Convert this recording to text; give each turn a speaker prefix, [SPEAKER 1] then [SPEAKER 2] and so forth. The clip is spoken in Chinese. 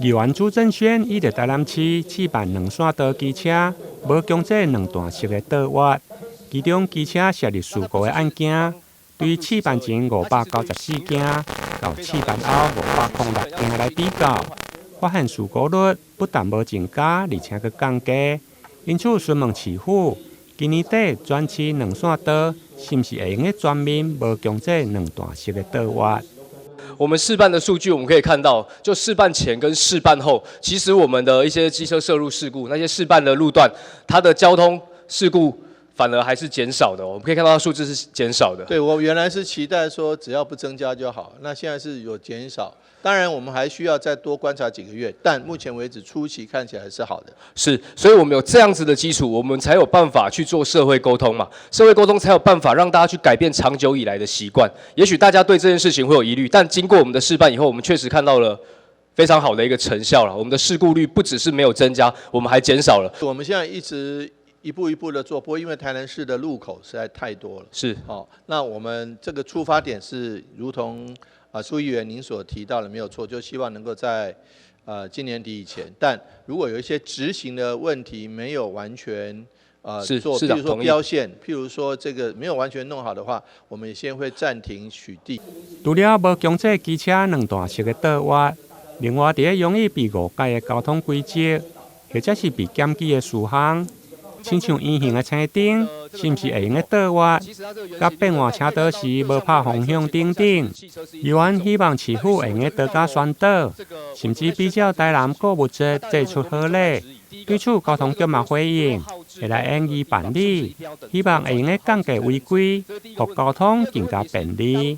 [SPEAKER 1] 议员朱正轩伊伫台南市试办两线道机车无强制两段式的道挖，其中机车涉入事故的案件，对试办前594件到试办后506件来比较，发现事故率不但无增加，而且佫降低。因此询问市府，今年底转市两线道是毋是会用个全面无强制两段式的道挖？
[SPEAKER 2] 我们试办的数据，我们可以看到，就试办前跟试办后，其实我们的一些机车涉入事故，那些试办的路段，它的交通事故反而还是减少的。我们可以看到数字是减少的。
[SPEAKER 3] 对，我原来是期待说只要不增加就好，那现在是有减少。当然，我们还需要再多观察几个月，但目前为止初期看起来是好的。
[SPEAKER 2] 是，所以我们有这样子的基础，我们才有办法去做社会沟通嘛。社会沟通才有办法让大家去改变长久以来的习惯。也许大家对这件事情会有疑虑，但经过我们的示范以后，我们确实看到了非常好的一个成效了。我们的事故率不只是没有增加，我们还减少了。
[SPEAKER 3] 我们现在一直一步一步的做，不过因为台南市的路口实在太多了。
[SPEAKER 2] 是。
[SPEAKER 3] 那我们这个出发点是如同苏议员您所提到的没有错，就希望能够在今年底以前，但如果有一些执行的问题没有完全做，譬如说标线，譬如说这个没有完全弄好的话，我们先会暂停取缔。
[SPEAKER 1] 除了无强制机车两段式的道挖，另外伫容易被误解的交通规则，或者是被检举的事项，亲像圆形的青灯，是毋是会用的道挖？甲变换车道时无拍方向灯等，议员希望市府会用的多加宣导，甚至比较台南购物节祭出好礼。对此，交通局嘛回应，会来研议办理，希望会用的降低违规，互交通更加便利。